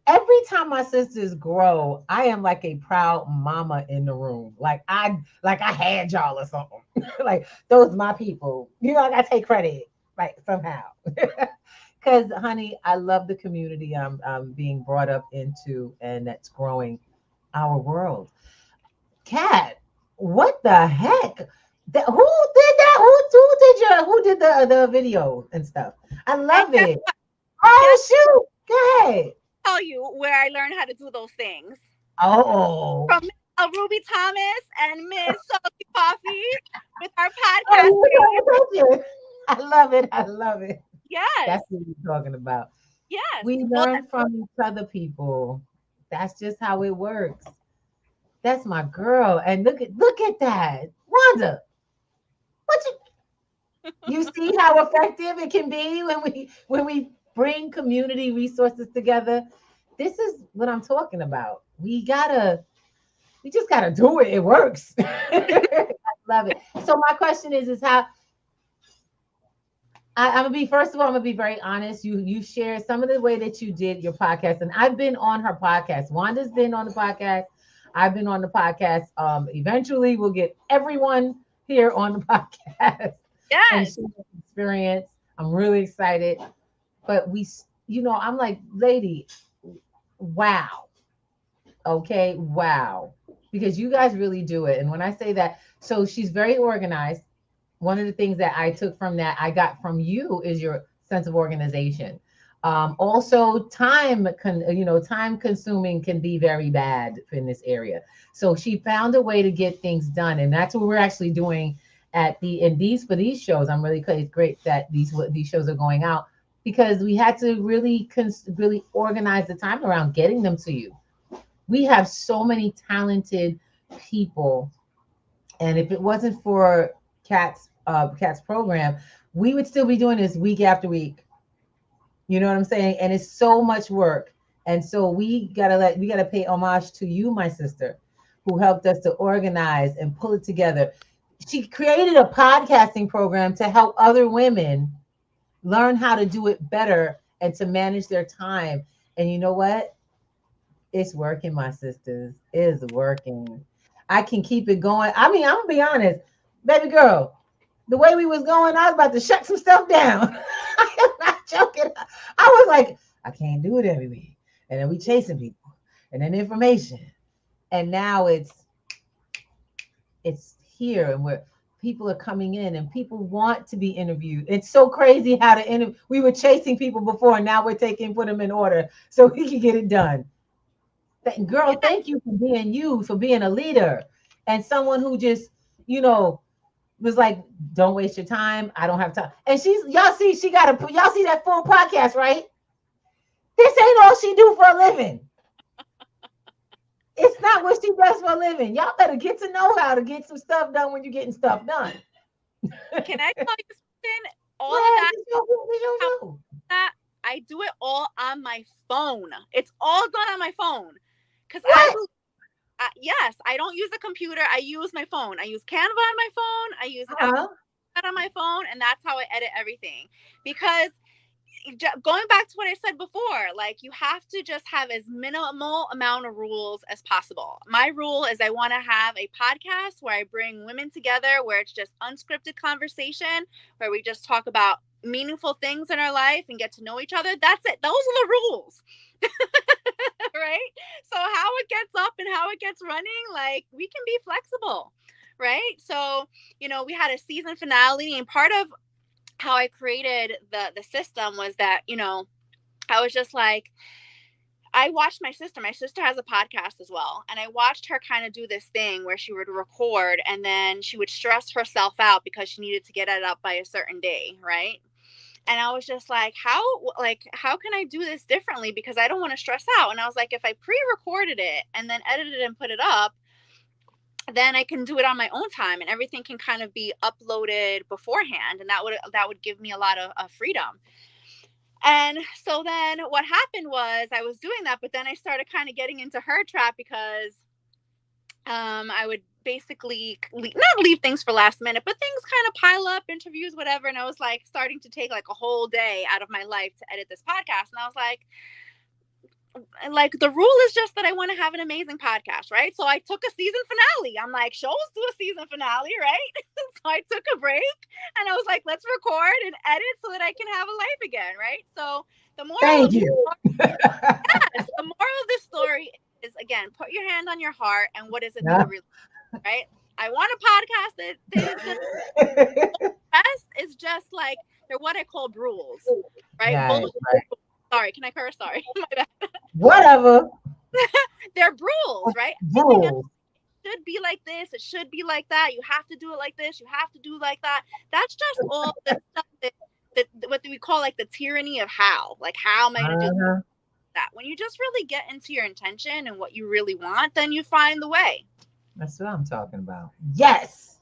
Every time my sisters grow, I am like a proud mama in the room. Like I had y'all or something. Like those my people. I gotta take credit, like somehow. Because, honey, I love the community I'm being brought up into, and that's growing our world. Kat, what the heck? Who did that? Who did the video and stuff? I love it. Oh shoot! Go ahead. Tell you where I learned how to do those things. Oh. From Elruby Thomas and Miss Salty Coffee with our podcast. Oh, I love it. I love it. Yes. That's what we're talking about. Yes. We learn from each other, people. That's just how it works. That's my girl. And look at that. Wanda. You see how effective it can be when we bring community resources together. This is what I'm talking about. We just gotta do it. It works. I love it. So my question is how I'm gonna be very honest. You shared some of the way that you did your podcast, and I've been on her podcast. Wanda's been on the podcast. I've been on the podcast. Eventually we'll get everyone here on the podcast. Yes. And share experience. I'm really excited. But I'm like, lady, wow. Okay, wow. Because you guys really do it. And when I say that, so she's very organized. One of the things that I took from that, I got from you, is your sense of organization. Also, time consuming can be very bad in this area. So she found a way to get things done. And that's what we're actually doing for these shows. I'm really great that these shows are going out. because we had to really really organize the time around getting them to you. We have so many talented people, and if it wasn't for Kat's program, we would still be doing this week after week. You know what I'm saying? And it's so much work. And so we gotta pay homage to you, my sister, who helped us to organize and pull it together. She created a podcasting program to help other women learn how to do it better and to manage their time. And you know what? It's working, my sisters. It's working. I can keep it going. I mean, I'm gonna be honest, baby girl. The way we was going, I was about to shut some stuff down. I am not joking. I was like, I can't do it every week. And then we chasing people and then information. And now it's here, and people are coming in and people want to be interviewed. It's so crazy how to interview. We were chasing people before, and now we're put them in order so we can get it done. Girl, thank you for being a leader and someone who just, was like, don't waste your time. I don't have time. And y'all see that full podcast, right? This ain't all she do for a living. It's not what she does for a living. Y'all better get to know how to get some stuff done when you're getting stuff done. Can I tell you something? All of that, I do it all on my phone. It's all done on my phone. Because yes, I don't use a computer. I use my phone. I use Canva on my phone. I use on my phone, and that's how I edit everything. Because going back to what I said before, like, you have to just have as minimal amount of rules as possible. My rule is I want to have a podcast where I bring women together, where it's just unscripted conversation, where we just talk about meaningful things in our life and get to know each other. That's it. Those are the rules. Right? So how it gets up and how it gets running, like, we can be flexible, right? So, we had a season finale, and part of how I created the system was that, I was just like, I watched my sister. My sister has a podcast as well. And I watched her kind of do this thing where she would record and then she would stress herself out because she needed to get it up by a certain day, right? And I was just like, how can I do this differently? Because I don't want to stress out. And I was like, if I pre-recorded it and then edited it and put it up, then I can do it on my own time and everything can kind of be uploaded beforehand. And that would give me a lot of freedom. And so then what happened was I was doing that, but then I started kind of getting into her trap because I would basically not leave things for last minute, but things kind of pile up, interviews, whatever. And I was like starting to take like a whole day out of my life to edit this podcast. And I was like, the rule is just that I want to have an amazing podcast, right? So I took a season finale. I'm like, shows do a season finale, right? So I took a break and I was like, let's record and edit so that I can have a life again, right? So the moral the moral of this story is, again, put your hand on your heart and what is it that you really want, right? I want a podcast that best is just like, they're what I call rules, right? Right. Sorry, can I curse? Sorry. My bad. Whatever. They're rules, right? Rules. It should be like this. It should be like that. You have to do it like this. You have to do like that. That's just all the stuff that what we call like the tyranny of how. Like, how am I going to do that? When you just really get into your intention and what you really want, then you find the way. That's what I'm talking about. Yes.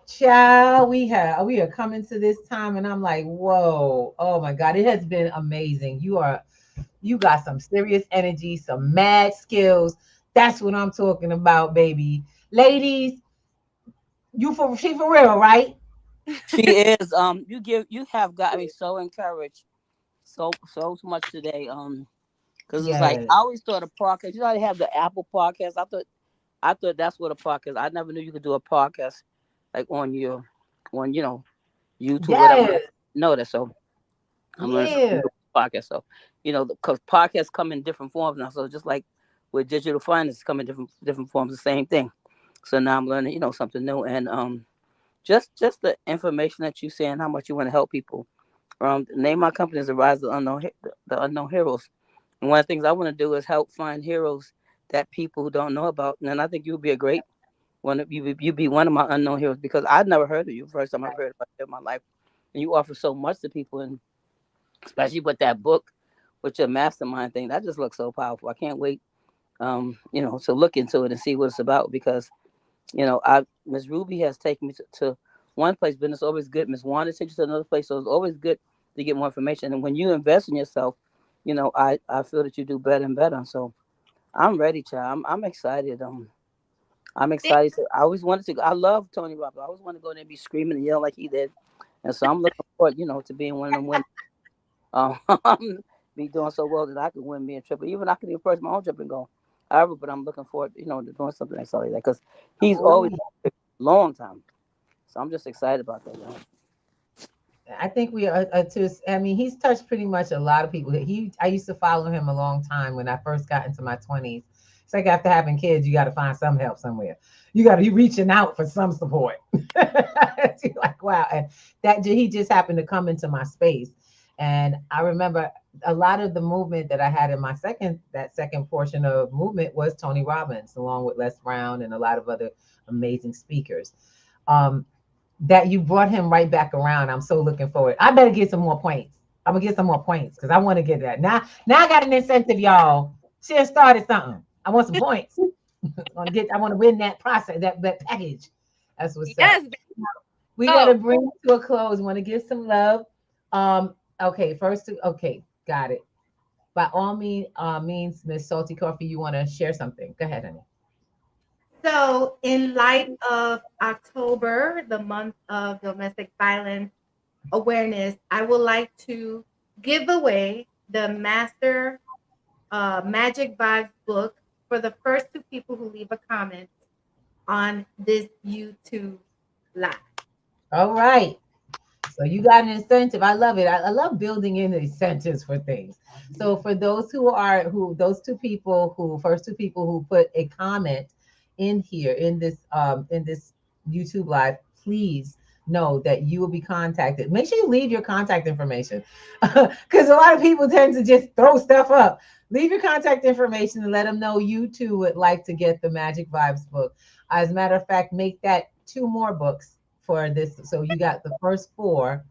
Child, we are coming to this time, and I'm like, whoa, oh my God, it has been amazing. You got some serious energy, some mad skills. That's what I'm talking about, baby. Ladies, she for real, right? She is. You have got me so encouraged, so much today. Because it's like, I always thought a podcast. They have the Apple podcast. I thought that's what a podcast. I never knew you could do a podcast like on YouTube, whatever. No, that's so. I'm learning podcast. So, because podcasts come in different forms now. So just like with digital finance, come in different forms, the same thing. So now I'm learning, something new, and just the information that you say and how much you want to help people. The name of my company is the Rise of the Unknown Heroes, and one of the things I want to do is help find heroes that people don't know about. And I think you'd be a great one. You'd be one of my unknown heroes because I'd never heard of you. First time I've heard about you in my life, and you offer so much to people. And especially with that book, with your mastermind thing. That just looks so powerful. I can't wait, to look into it and see what it's about, because, Miss Ruby has taken me to one place, but it's always good. Miss Wanda takes you to another place, so it's always good to get more information. And when you invest in yourself, I feel that you do better and better. So I'm ready, child. I'm excited. I'm excited. I always wanted to. I love Tony Robbins. I always want to go there and be screaming and yelling like he did. And so I'm looking forward, to being one of them winners. Be doing so well that I could win me a trip. Even I could even purchase my own trip and go. However, but I'm looking forward, to doing something like that, because he's always a long time. So I'm just excited about that. I think we are he's touched pretty much a lot of people. I used to follow him a long time when I first got into my 20s. It's like after having kids, you got to find some help somewhere. You got to be reaching out for some support. You're like, wow. And that he just happened to come into my space. And I remember a lot of the movement that I had in my second portion of movement was Tony Robbins, along with Les Brown and a lot of other amazing speakers. That you brought him right back around. I'm so looking forward. I better get some more points. I'm gonna get some more points because I want to get that. Now I got an incentive, y'all. She has started something. I want some points. I want to win that process, that package. That's what's up. We gotta bring it to a close. Want to give some love. Okay, got it. By all means, Miss Salty Coffee, you want to share something? Go ahead, honey. So, in light of October, the month of domestic violence awareness, I would like to give away the Master Magic Vibes book for the first 2 people who leave a comment on this YouTube live. All right. So you got an incentive. I love it. I love building in incentives for things. So for those first 2 people who put a comment in here in this YouTube live, please know that you will be contacted. Make sure you leave your contact information, because a lot of people tend to just throw stuff up. Leave your contact information and let them know you too would like to get the Magic Vibes book. As a matter of fact, make that 2 more books for this. So you got the first four.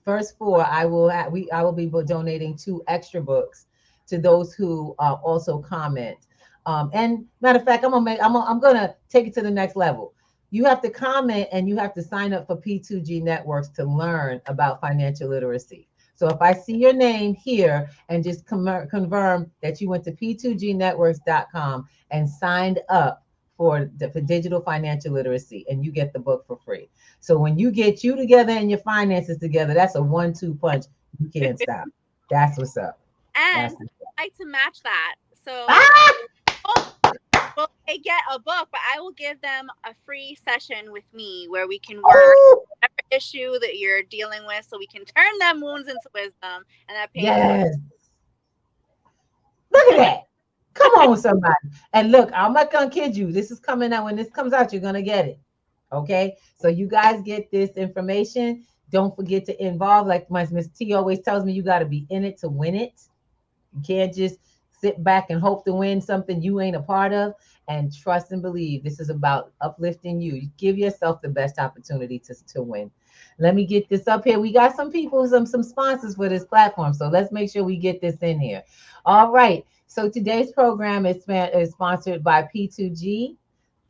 I will be donating 2 extra books to those who also comment. And matter of fact, I'm gonna take it to the next level. You have to comment and you have to sign up for P2G networks to learn about financial literacy. So if I see your name here and just confirm that you went to p2gnetworks.com and signed up for digital financial literacy, and you get the book for free. So when you get you together and your finances together, that's a 1-2 punch. You can't stop. That's what's up. And I'd like to match that. So well, they get a book, but I will give them a free session with me where we can work whatever issue that you're dealing with, so we can turn them wounds into wisdom, and that pays. Yes. Look at that. Come on, somebody. And look, I'm not gonna kid you. This is coming out. When this comes out, you're gonna get it. Okay. So you guys get this information. Don't forget to involve. Like my Miss T always tells me, you got to be in it to win it. You can't just sit back and hope to win something you ain't a part of. And trust and believe. This is about uplifting you. You give yourself the best opportunity to win. Let me get this up here. We got some people, some sponsors for this platform. So let's make sure we get this in here. All right. So today's program is sponsored by P2G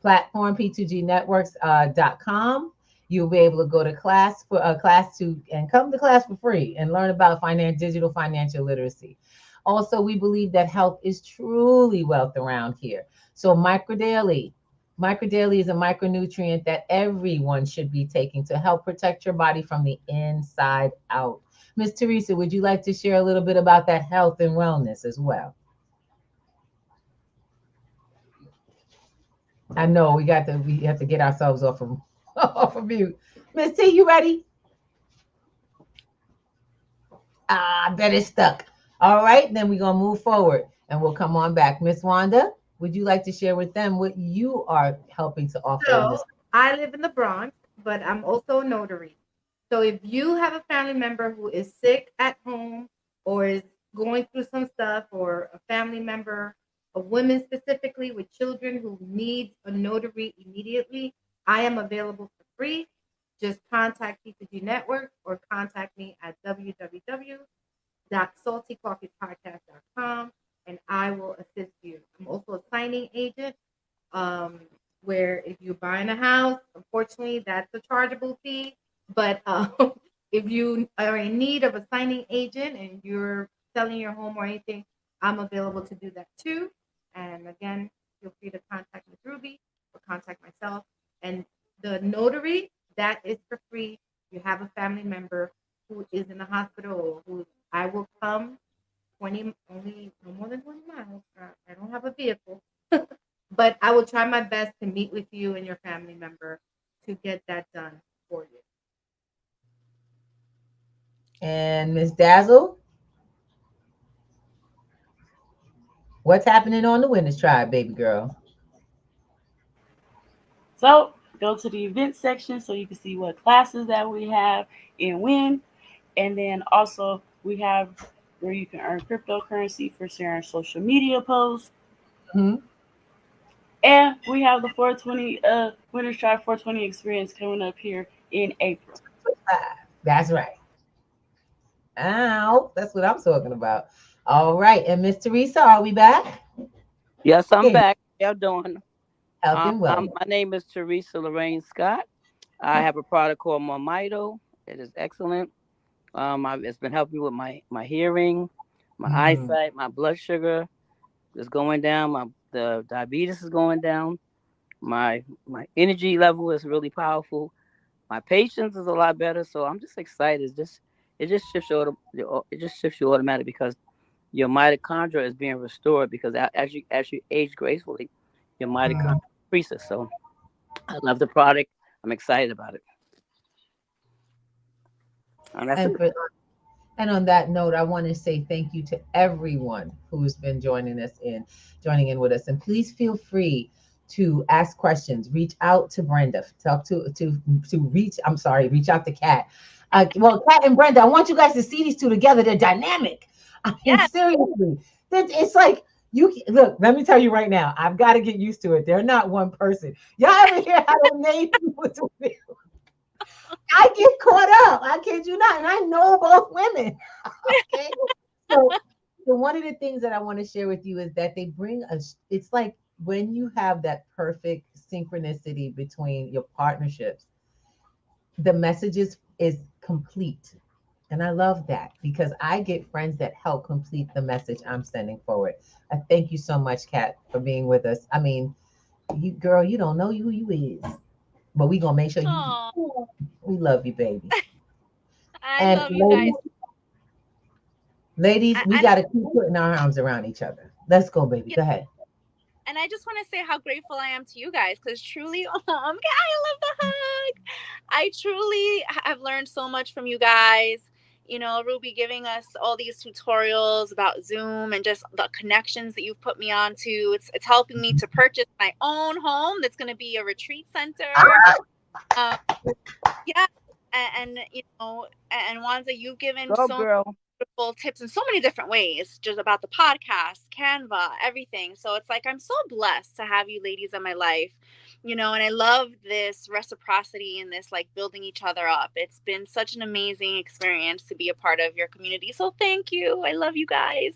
platform, P2Gnetworks.com. You'll be able to go to class and come to class for free and learn about digital financial literacy. Also, we believe that health is truly wealth around here. So Microdaily is a micronutrient that everyone should be taking to help protect your body from the inside out. Miss Teresa, would you like to share a little bit about that health and wellness as well? I know we have to get ourselves off of mute. Miss T, you ready? I bet it's stuck. All right, then we're gonna move forward and we'll come on back. Miss Wanda, would you like to share with them what you are helping to offer? So I live in the Bronx, but I'm also a notary. So if you have a family member who is sick at home or is going through some stuff, or a family member, a woman specifically with children who needs a notary immediately, I am available for free. Just contact P2G Network or contact me at www.p2gnetworks.com. saltycoffeepodcast.com, and I will assist you. I'm also a signing agent, where if you're buying a house, unfortunately, that's a chargeable fee. But if you are in need of a signing agent and you're selling your home or anything, I'm available to do that too. And again, feel free to contact Ms. Ruby or contact myself. And the notary, that is for free. You have a family member who is in the hospital, who I will come only no more than 20 miles. I don't have a vehicle, but I will try my best to meet with you and your family member to get that done for you. And Miss Dazzle, what's happening on the Winners Tribe, baby girl? So go to the event section so you can see what classes that we have and when. And then also we have where you can earn cryptocurrency for sharing social media posts. Mm-hmm. And we have the 420 Winners Tribe 420 experience coming up here in April. That's right. Ow, that's what I'm talking about. All right, and Miss Teresa, are we back? Yes, I'm Okay. back. How y'all doing? Health and wellness. My name is Teresa Lorraine Scott. I have a product called Momito. It is excellent. It's been helping me with my hearing, my eyesight, my blood sugar is going down. The diabetes is going down. My energy level is really powerful. My patience is a lot better. So I'm just excited. It just shifts you automatically because your mitochondria is being restored because as you age gracefully, your mitochondria increases. So I love the product. I'm excited about it. And on that note, I want to say thank you to everyone who's been joining in with us. And please feel free to ask questions. Reach out to Brenda. Reach out to Kat. Kat and Brenda, I want you guys to see these two together. They're dynamic. I mean, seriously, it's like look. Let me tell you right now. I've got to get used to it. They're not one person. Y'all ever hear how they name people to me? I get caught up. I kid you not. And I know both women. Okay. So one of the things that I want to share with you is that they bring us, it's like when you have that perfect synchronicity between your partnerships, the message is complete. And I love that because I get friends that help complete the message I'm sending forward. I thank you so much, Kat, for being with us. I mean, you don't know who you is, but we gonna make sure we love you, baby. I love you guys. Ladies, we got to keep putting our arms around each other. Let's go, baby. Go ahead. And I just want to say how grateful I am to you guys because truly, I love the hug. I truly have learned so much from you guys. You know, Ruby giving us all these tutorials about Zoom and just the connections that you've put me onto. It's helping me to purchase my own home that's going to be a retreat center. Yeah. And you know, and Wanda, you've given beautiful tips in so many different ways, just about the podcast, Canva, everything. So it's like I'm so blessed to have you ladies in my life, you know, and I love this reciprocity and this like building each other up. It's been such an amazing experience to be a part of your community. So thank you. I love you guys.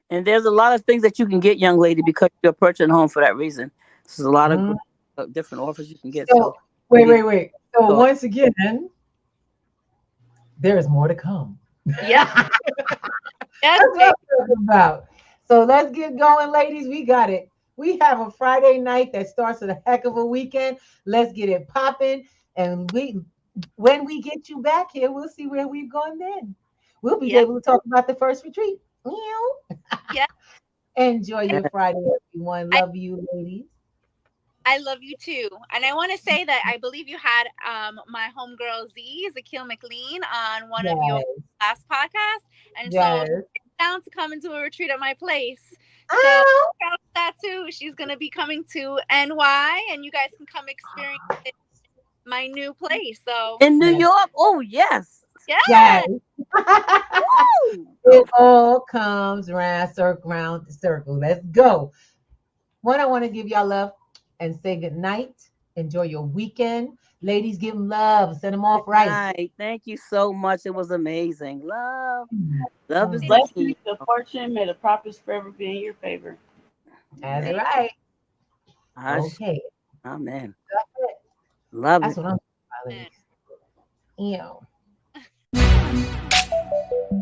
And there's a lot of things that you can get, young lady, because you're purchasing a home for that reason. There's a lot of different offers you can get. So wait. So once again, there is more to come. Yeah. That's what I'm talking about. So let's get going, ladies. We got it. We have a Friday night that starts with a heck of a weekend. Let's get it popping. And when we get you back here, we'll see where we've gone then. We'll be able to talk about the first retreat. Yeah. Enjoy your Friday, everyone. Love you, ladies. I love you too. And I want to say that I believe you had my homegirl Z, Zakil McLean, on one of your last podcasts. And so she's down to come into a retreat at my place. So shout out that too. She's going to be coming to NY and you guys can come experience my new place. So in New York. Oh, yes. Yes. It all comes round the circle. Let's go. I want to give y'all love and say good night. Enjoy your weekend. Ladies, give them love. Send them off right. Right. Thank you so much. It was amazing. Love is the Blessings, key. the fortune, may the prophets forever be in your favor. That's Yeah. right. Hush. Okay. Amen. That's it. Love That's it. what I'm talking about, ladies. Ew.